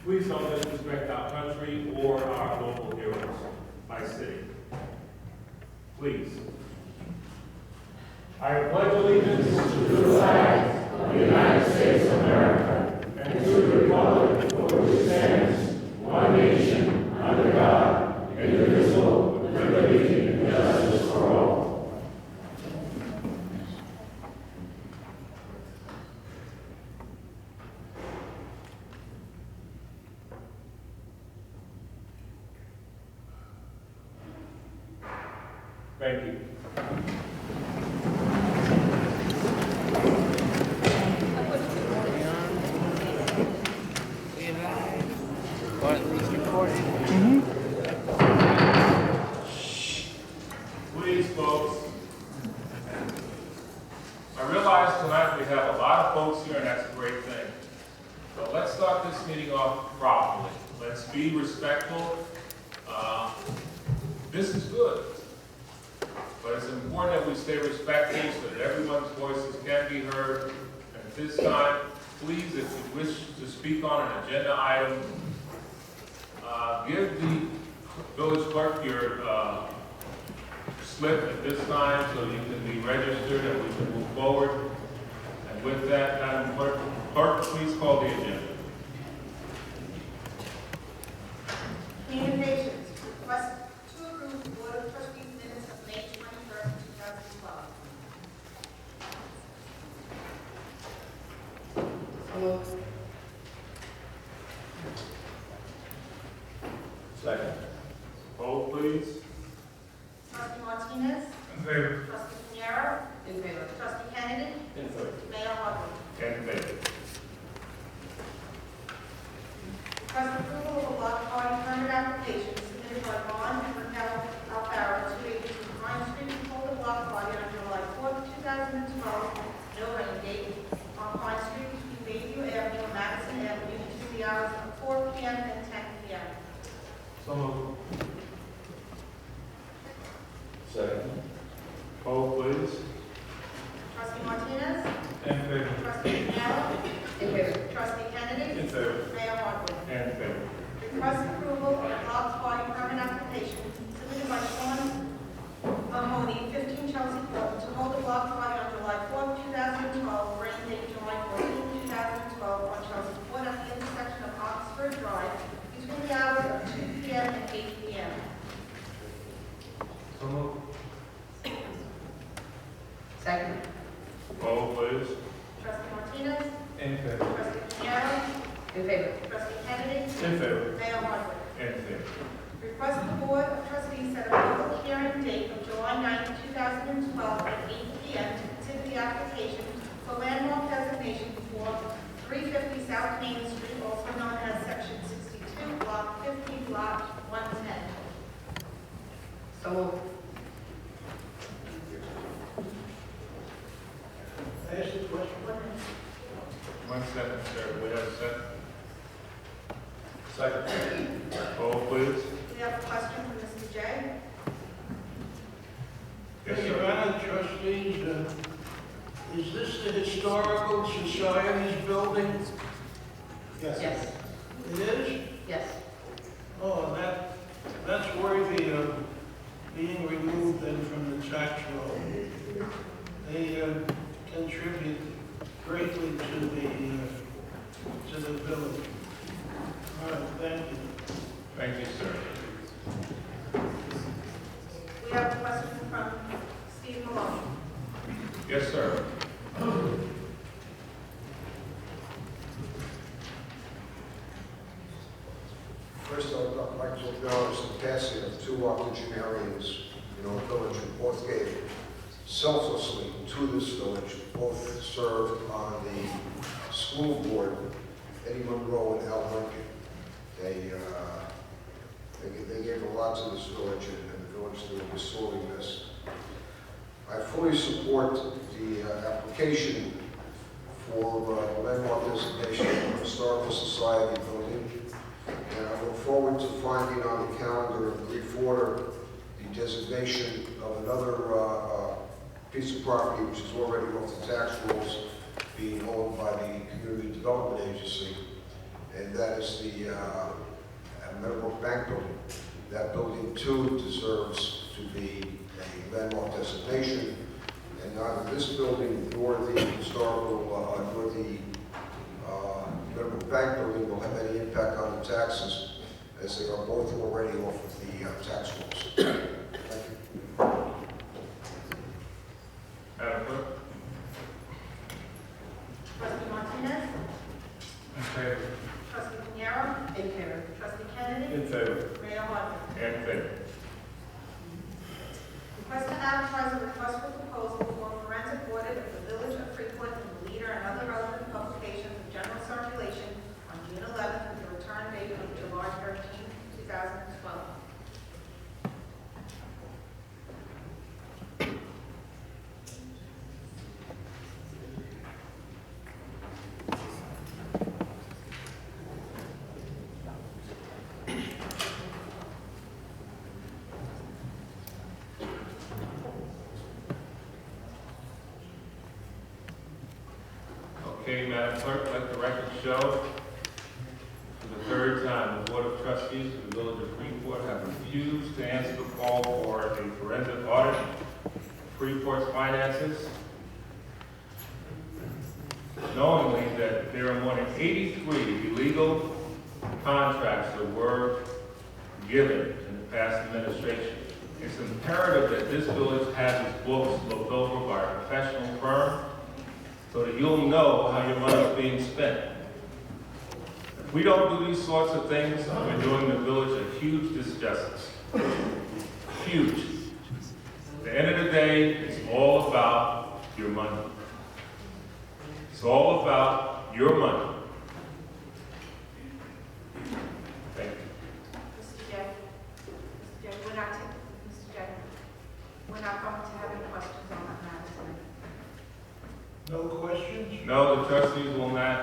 Please don't disrespect our country or our local heroes by sitting. Please. I pledge allegiance to the flag of the United States of America and to the republic for which it stands, one nation, under God, indivisible, with liberty and justice for all. Thank you. Please, folks. I realize tonight we have a lot of folks here, and that's a great thing. So let's start this meeting off properly. Let's be respectful. This is good. But it's important that we stay respectful so that everyone's voices can be heard. And at this time, please, if you wish to speak on an agenda item, give the village clerk your slip at this time so you can be registered and we can move forward. And with that, Madam Clerk, please call the agenda. Communications. Request to approve the Board of Trustees minutes of May 21st, 2012. So moved. Second. Vote, please. Trustee Martinez. In favor. Trustee Pinero. In favor. Trustee Kennedy. In favor. Mayor Hardwick. In favor. Request approval of a block party permit application submitted by Ron and Raquel Alfaro, 282 Pine Street, to hold a block party on July 4th, 2012, no rain date, on Pine Street between Bayview Avenue and Madison Avenue between the hours of 4 p.m. and 10 p.m. So moved. Second. Vote, please. Trustee Martinez. In favor. Trustee Pinero. In favor. Trustee Kennedy. In favor. Mayor Hardwick. In favor. Request approval of a block party permit application submitted by Sean Mahoney, 15 Chelsea Court, to hold a block party on July 4th, 2012, rain date July 14th, 2012, on Chelsea Court at the intersection of Oxford Drive between the hours of 2 p.m. and 8 p.m. So moved. Second. Vote, please. Trustee Martinez. In favor. Trustee Pinero. In favor. Trustee Kennedy. In favor. Mayor Hardwick. In favor. Request the Board of Trustees set a public hearing date of July 9th, 2012 at 8 p.m. to consider the application for landmark designation for 350 South Main Street, also known as Section 62, Block 50, Lot 110. So moved. I asked a question. 1 minute. 1 second, sir. We have a second. Second. Vote, please. We have a question from Mr. J. Yes, Your sir. Honor, trustees, is this the Historical Society's building? Yes. It is? Yes. Oh, that's worthy of being removed then from the tax roll. They contribute greatly to the village. All right, thank you. Thank you, sir. We have a question from Steve Malone. Yes, sir. First, I'd like to acknowledge the passing of two octogenarians in our village who both gave selflessly to this village. Both served on the school board, Eddie Monroe and Al Lincoln. They gave a lot to this village, and the village will be sorely missed. I fully support the application for landmark designation of the Historical Society building, and I look forward to finding on the calendar of brief order the designation of another piece of property which is already off the tax rolls being owned by the Community Development Agency. and that is the Meadowbrook Bank building. That building too deserves to be a landmark designation, and neither this building nor the historical, nor the Meadowbrook Bank building will have any impact on the taxes, as they are both already off of the tax rolls. Thank you. Madam Clerk? Trustee Martinez? In favor. Trustee Pinero? In favor. Trustee Kennedy? In favor. Mayor Harding. In favor. Request to advertise a request for proposal for a forensic audit of the Village of Freeport in the Leader and other relevant publications of general circulation on June 11th with a return date of July 13th, 2012. Okay, Madam Clerk, let the record show, for the third time, the Board of Trustees of the Village of Freeport have refused to answer the call for a forensic audit of Freeport's finances, knowingly that there are more than 83 illegal contracts that were given in the past administration. It's imperative that this village has its books looked over by a professional firm so that you'll know how your money is being spent. If we don't do these sorts of things, we're doing the village a huge disjustice. Huge. At the end of the day, it's all about your money. It's all about your money. Thank you. Mr. Jay? Mr. Jay, we're not taking, Mr. Jay, we're not going to have any questions on that matter tonight. No questions? No, the trustees will not.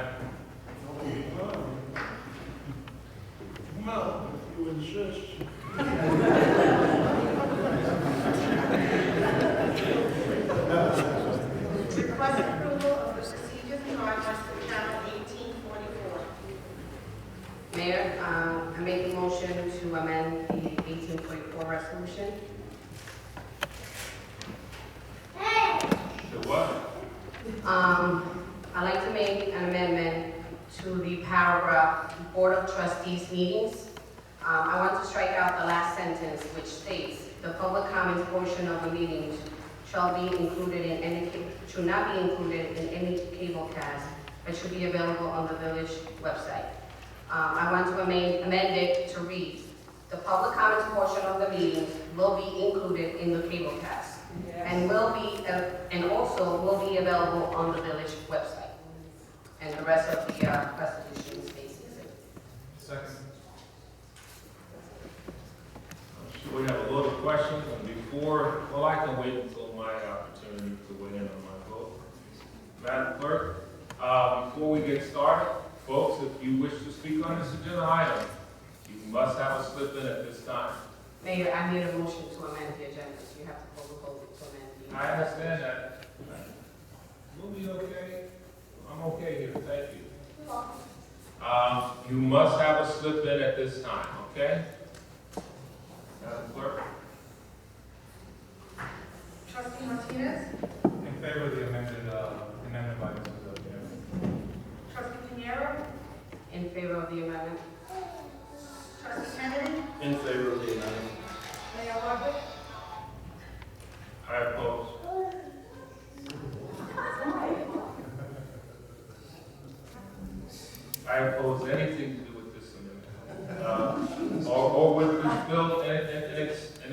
Well, if you insist. Request approval of the procedures and guidelines for Channel 1844. Mayor, I make a motion to amend the 1844 resolution. The what? I'd like to make an amendment to the paragraph Board of Trustees meetings. I want to strike out the last sentence, which states, the public comment portion of the meetings shall be included in any, should not be included in any cable cast, but should be available on the village website. I want to amend it to read, the public comments portion of the meetings will be included in the cable cast. And will be, and also will be available on the village website. And the rest of the resolution stays the same. Second. We have a lot of questions, and before, well, I can wait until my opportunity to weigh in on my vote. Madam Clerk, before we get started, folks, if you wish to speak on this agenda item, you must have a slip in at this time. Mayor, I made a motion to amend the agenda, so you have to call the vote to amend the. I understand that. We'll be okay. I'm okay here, thank you. You must have a slip in at this time, okay? Madam Clerk? Trustee Martinez? In favor of the amendment by Mrs. O'Neill. Trustee Pinero? In favor of the amendment. Trustee Kennedy? In favor of the amendment. Mayor Harding? I oppose. I oppose anything to do with this amendment, or with this bill in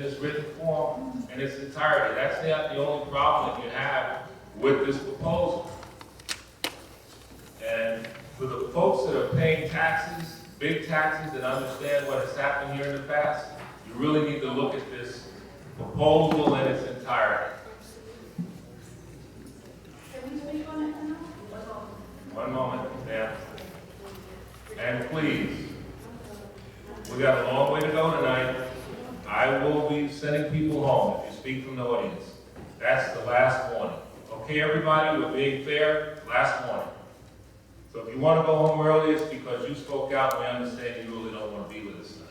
its written form in its entirety. That's not the only problem that you have with this proposal. And for the folks that are paying taxes, big taxes, that understand what has happened here in the past, you really need to look at this proposal in its entirety. Can we speak on it now? One moment, ma'am. And please, we got a long way to go tonight. I will be sending people home if you speak from the audience. That's the last warning. Okay, everybody, we're being fair, last warning. So if you want to go home early, it's because you spoke out and we understand you really don't want to be with us tonight.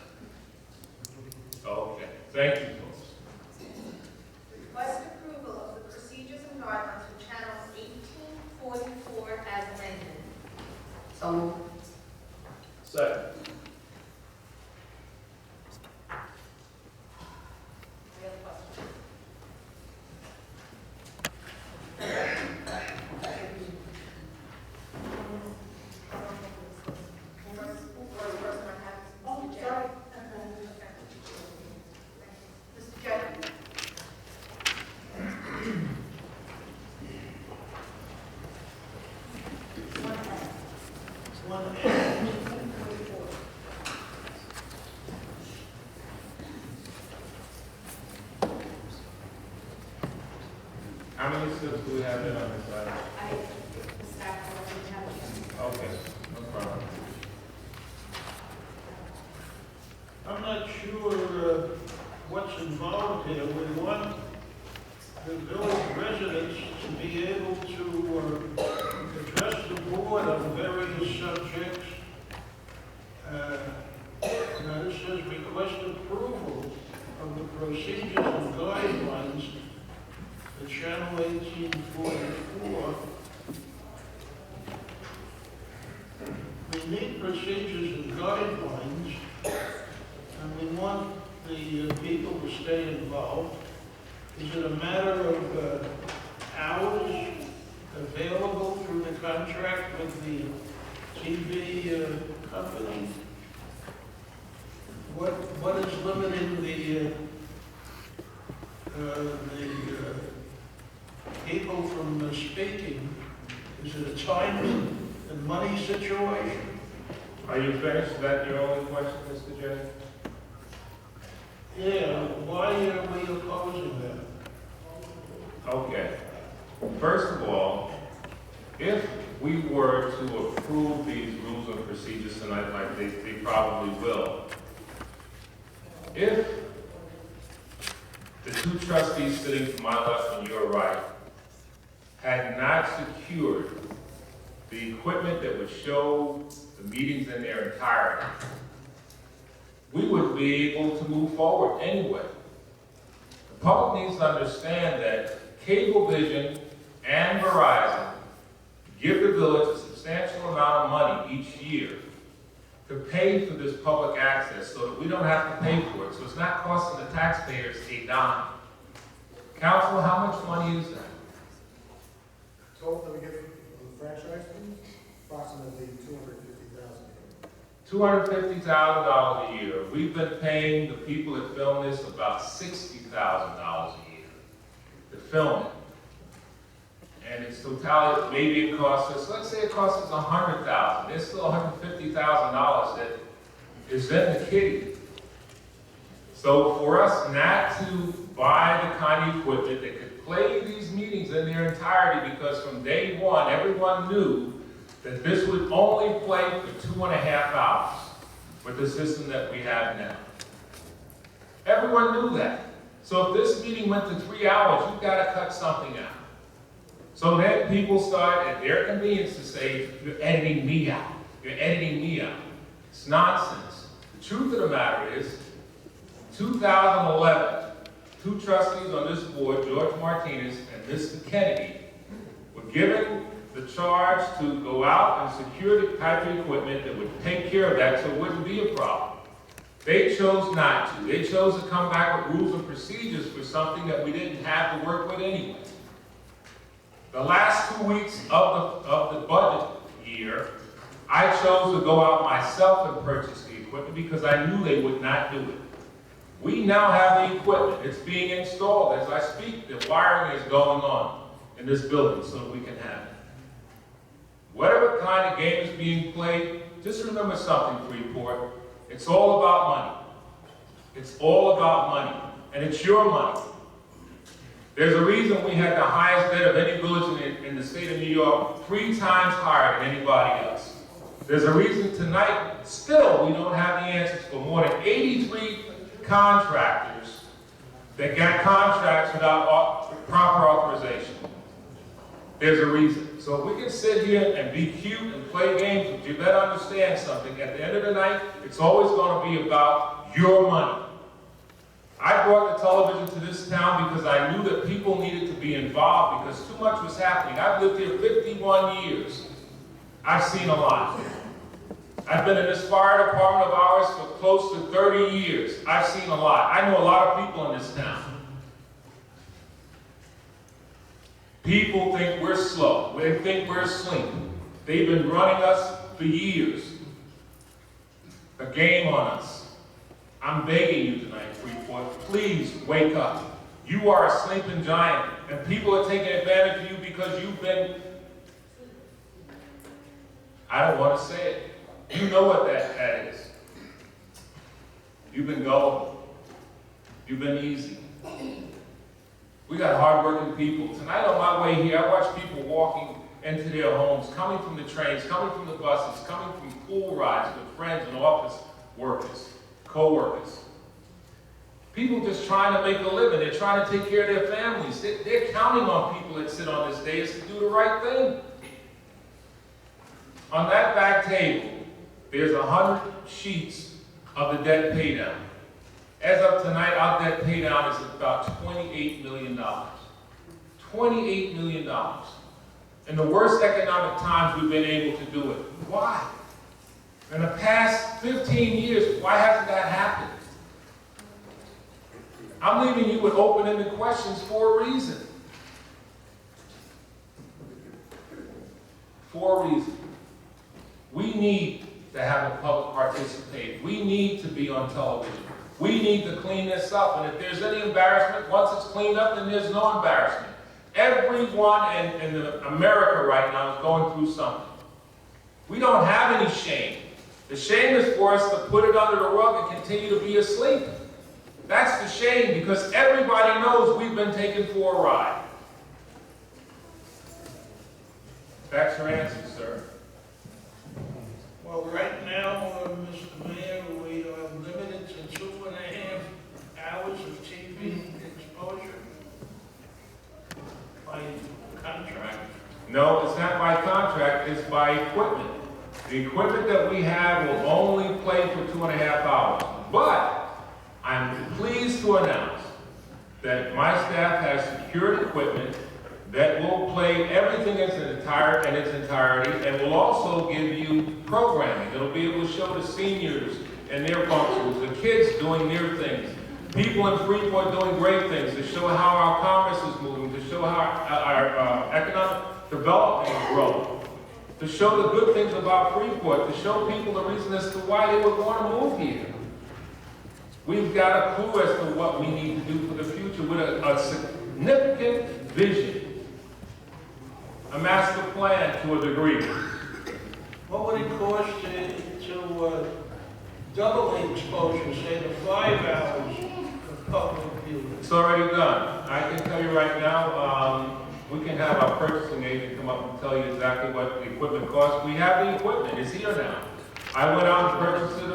Okay, thank you, folks. Request approval of the procedures and guidelines for Channel 1844 as amended. So moved. Second. Any other questions? Oh, sorry. Mr. Jenkins? How many slips do we have in on this side? Okay, no problem. I'm not sure what's involved here. We want the village residents to be able to address the board on various subjects. Now this says request approval of the procedures and guidelines for Channel 1844. We need procedures and guidelines, and we want the people to stay involved. Is it a matter of hours available through the contract with the TV company? What is limiting the people from speaking? Is it a time and money situation? Are you finished? Is that your only question, Mr. Jennings? Yeah, why are we opposing that? Okay. First of all, if we were to approve these rules and procedures tonight, like they probably will, if the two trustees sitting to my left and your right had not secured the equipment that would show the meetings in their entirety, we would be able to move forward anyway. The public needs to understand that Cablevision and Verizon give the village a substantial amount of money each year to pay for this public access so that we don't have to pay for it. So it's not costing the taxpayers a dime. Council, how much money is that? Total that we get from the franchise fees, approximately $250,000. $250,000 a year. We've been paying the people that film this about $60,000 a year to film it. And its totality, maybe it costs us, let's say it costs us $100,000. There's still $150,000 that is in the kitty. So for us not to buy the kind of equipment that could play these meetings in their entirety, because from day one, everyone knew that this would only play for 2.5 hours with the system that we have now. Everyone knew that. So if this meeting went to 3 hours, you've got to cut something out. So then people start at their convenience to say, you're editing me out. You're editing me out. It's nonsense. The truth of the matter is, 2011, two trustees on this board, George Martinez and Mr. Kennedy, were given the charge to go out and secure the type of equipment that would take care of that so it wouldn't be a problem. They chose not to. They chose to come back with rules and procedures for something that we didn't have to work with anyway. The last 2 weeks of the budget year, I chose to go out myself and purchase the equipment because I knew they would not do it. We now have the equipment. It's being installed as I speak. The wiring is going on in this building so that we can have it. Whatever kind of game is being played, just remember something, Freeport. It's all about money. It's all about money. And it's your money. There's a reason we had the highest debt of any village in the state of New York, 3 times higher than anybody else. There's a reason tonight, still, we don't have the answers for more than 83 contractors that got contracts without proper authorization. There's a reason. So we can sit here and be cute and play games, but you better understand something. At the end of the night, it's always going to be about your money. I brought the television to this town because I knew that people needed to be involved because too much was happening. I've lived here 51 years. I've seen a lot. I've been in this fire department of ours for close to 30 years. I've seen a lot. I know a lot of people in this town. People think we're slow. They think we're asleep. They've been running us for years. A game on us. I'm begging you tonight, Freeport, please wake up. You are a sleeping giant, and people are taking advantage of you because you've been, I don't want to say it. You know what that is. You've been gullible. You've been easy. We got hardworking people. Tonight on my way here, I watched people walking into their homes, coming from the trains, coming from the buses, coming from pool rides with friends and office workers, co-workers. People just trying to make a living. They're trying to take care of their families. They're counting on people that sit on this dais to do the right thing. On that back table, there's 100 sheets of the debt paydown. As of tonight, our debt paydown is about $28 million. $28 million. In the worst economic times, we've been able to do it. Why? In the past 15 years, why hasn't that happened? I'm leaving you with open-ended questions for a reason. For a reason. We need to have the public participate. We need to be on television. We need to clean this up. And if there's any embarrassment, once it's cleaned up, then there's no embarrassment. Everyone in America right now is going through something. We don't have any shame. The shame is for us to put it under the rug and continue to be asleep. That's the shame, because everybody knows we've been taken for a ride. That's your answer, sir. Well, right now, Mr. Mayor, we are limited to 2.5 hours of TV exposure by contract. No, it's not by contract, it's by equipment. The equipment that we have will only play for 2.5 hours. But I'm pleased to announce that my staff has secured equipment that will play everything in its entirety and will also give you programming. It'll be able to show the seniors and their functions, the kids doing their things, people in Freeport doing great things, to show how our commerce is moving, to show how our economic development is growing, to show the good things about Freeport, to show people the reason as to why they would want to move here. We've got a clue as to what we need to do for the future with a significant vision, a master plan to a degree. What would it cost to double the exposure, say to 5 hours of public viewing? It's already done. I can tell you right now, we can have our purchasing agent come up and tell you exactly what the equipment costs. We have the equipment. It's here now. I went out and purchased it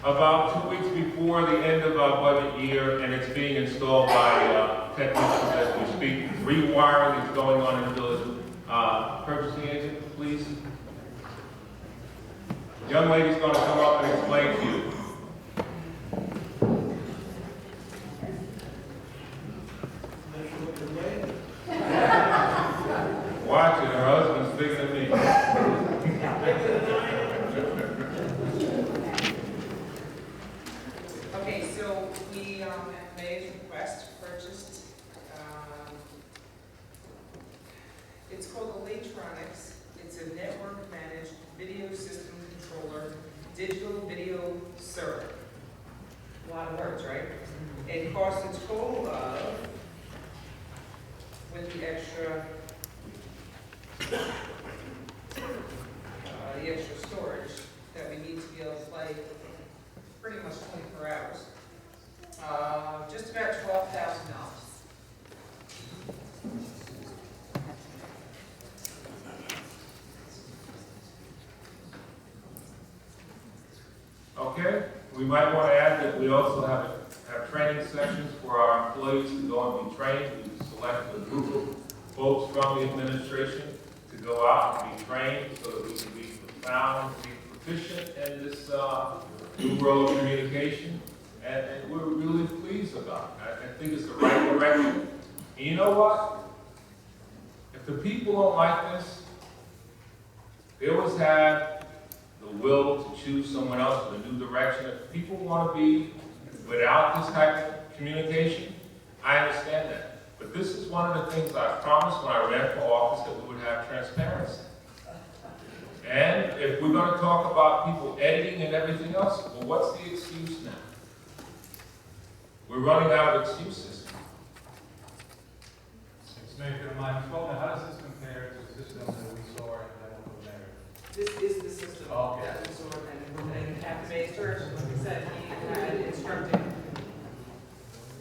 about 2 weeks before the end of our budget year, and it's being installed by technicians as we speak. Rewiring is going on in the village. Purchasing agent, please. Young lady's going to come up and explain to you. Watch it, her husband's bigger than me. Okay, so we, at May's request, purchased, it's called the Latronics. It's a network-managed video system controller, digital video server. A lot of words, right? It costs a total of, with the extra storage that we need to be able to play pretty much 24 hours. Just about $12,000. Okay, we might want to add that we also have training sessions for our employees to go and be trained. We selected a group folks from the administration to go out and be trained so that we can be found, be proficient in this new world of communication. And we're really pleased about it. I think it's the right direction. And you know what? If the people don't like this, they always have the will to choose someone else with a new direction. If people want to be without this type of communication, I understand that. But this is one of the things I promised when I ran for office, that we would have transparency. And if we're going to talk about people editing and everything else, well, what's the excuse now? We're running out of excuses. Mayor, if you don't mind, how does this compare to the system that we saw in the mayor? This is the system Okay. that we saw, and Captain Maester, like I said, he had instructed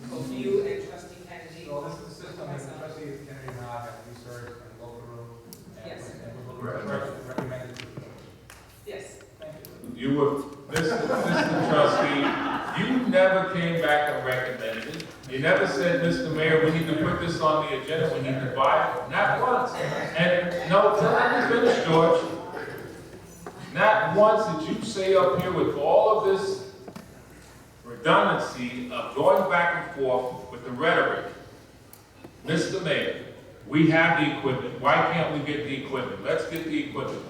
both you and Trustee Kennedy. So this is the system that Trustee Kennedy and I have researched and looked through. Yes. And we recommended to the village. Yes. Thank you. You were, Mr. Trustee, you never came back and recommended it. You never said, Mr. Mayor, we need to put this on the agenda, we need to buy it. Not once. And no, let me finish, George. Not once did you say up here with all of this redundancy of going back and forth with the rhetoric, Mr. Mayor, we have the equipment. Why can't we get the equipment? Let's get the equipment.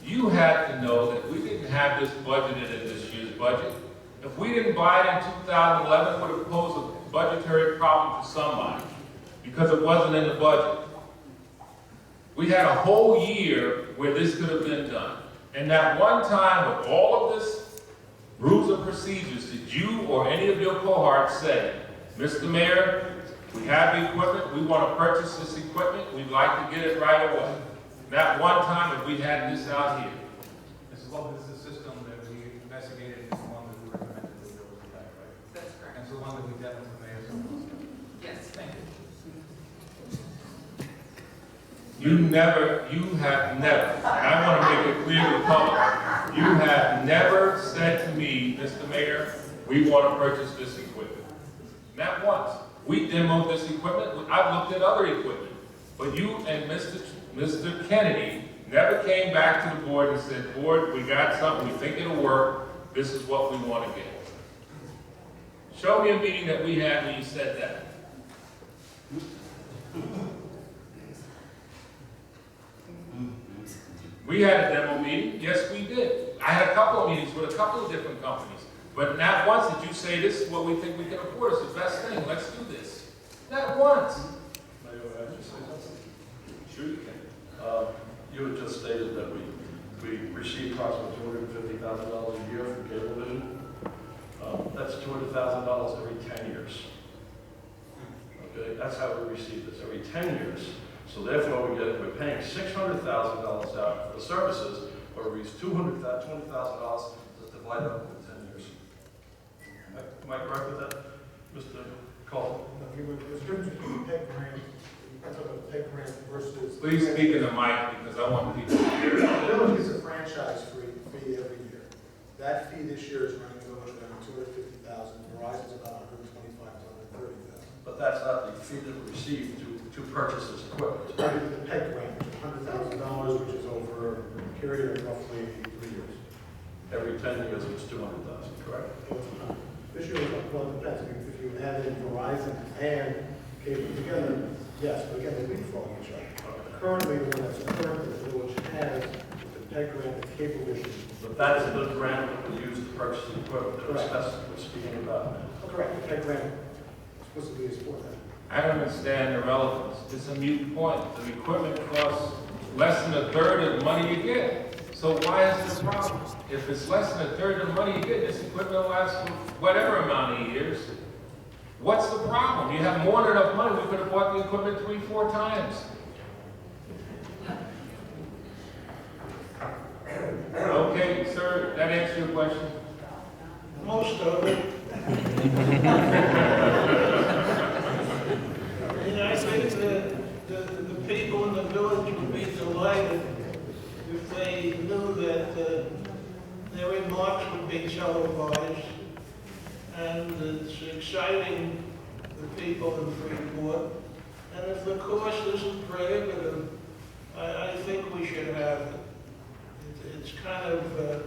You had to know that we didn't have this budgeted in this year's budget. If we didn't buy it in 2011, it would have posed a budgetary problem for somebody because it wasn't in the budget. We had a whole year where this could have been done. And that one time with all of this rules and procedures, did you or any of your cohorts say, Mr. Mayor, we have the equipment, we want to purchase this equipment, we'd like to get it right away. Not one time have we had this out here. This is the system that we investigated, and the one that we recommended to the village today, right? That's correct. And it's the one that we definitely made some. Yes. Thank you. You have never, and I want to make it clear to the public, you have never said to me, Mr. Mayor, we want to purchase this equipment. Not once. We demoed this equipment. I've looked at other equipment. But you and Mr. Kennedy never came back to the board and said, board, we got something, we think it'll work, this is what we want to get. Show me a meeting that we had when you said that. We had a demo meeting, yes we did. I had a couple of meetings with a couple of different companies. But not once did you say, this is what we think we can afford, it's the best thing, let's do this. Not once. Mayor, I just say something? Sure you can. You had just stated that we received approximately $250,000 a year from Cablevision. That's $200,000 every 10 years. Okay, that's how we receive this, every 10 years. So therefore, we're paying $600,000 out for the services, or we use $20,000 to divide up in 10 years. Am I correct with that, Mr. Cole? If you would, there's difference between pay grant, that's what a pay grant versus. Please speak in the mic because I want people to hear The it. village gets a franchise fee every year. That fee this year is running the village around $250,000. Verizon's about $125,000 to $130,000. But that's not the fee that we received to purchase this equipment. The pay grant, $100,000, which is over a period of roughly 3 years. Every 10 years, it's $200,000, correct? This year, well, it depends. If you add in Verizon and cable together, yes, but again, they leapfrog each other. Currently, the one that's current that the village has, the pay grant, the cable issue. But that is the grant that we use to purchase the equipment that Correct. we're speaking about now. Correct, the pay grant explicitly is for that. I don't understand the relevance. It's a moot point. The equipment costs less than a third of the money you get. So why is this a problem? If it's less than a third of the money you get, this equipment will last for whatever amount of years. What's the problem? You have more than enough money. We could have bought the equipment 3-4 times. Okay, sir, that answers your question? Most of it. And I think the people in the village would be delighted if they knew that their remarks would be televised. And it's exciting the people in Freeport. And if the cost isn't prohibitive, I think we should have it. It's kind of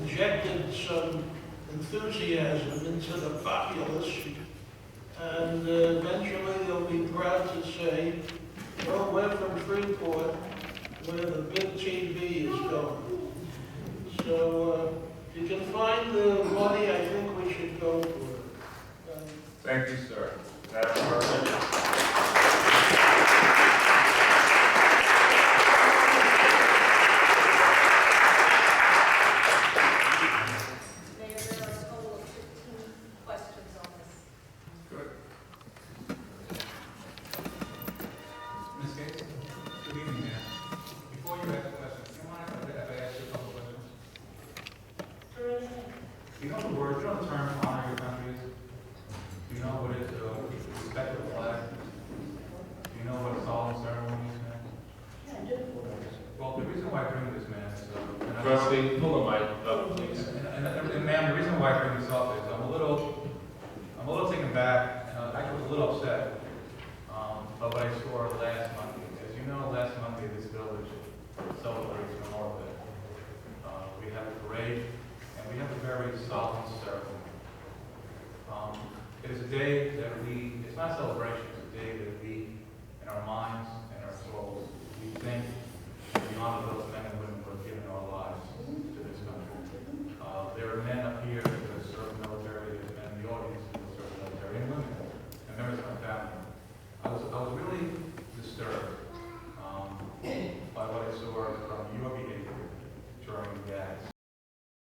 injected some enthusiasm into the populace, and eventually they'll be proud to say, well, we're from Freeport, where the big TV is going. So if you can find the money, I think we should go for it. Thank you, sir. Madam Clerk. Mayor, there are a total of 15 questions on this. Good. Ms. Gates? Good evening, ma'am. Before you ask the question, do you mind if I ask you a couple questions? Do you know the word, do you know the term honor your country is? Do you know what it is, respect the flag? Do you know what a solemn ceremony is, ma'am? Yeah, I do. Well, the reason why I bring this, ma'am, is, and I- Trustee, pull the mic up, please. And ma'am, the reason why I bring this up is I'm a little taken back, and I was a little upset by what I saw last Monday. As you know, last Monday this village celebrates Memorial Day. We have a parade, and we have a very solemn ceremony. It is a day that it's not a celebration, it's a day that we, in our minds and our souls, we think we honor those men and women who have given our lives to this country. There are men up here that serve the military, there's men in the audience who serve the military, and women, and members of my family. I was really disturbed by what I saw from your behavior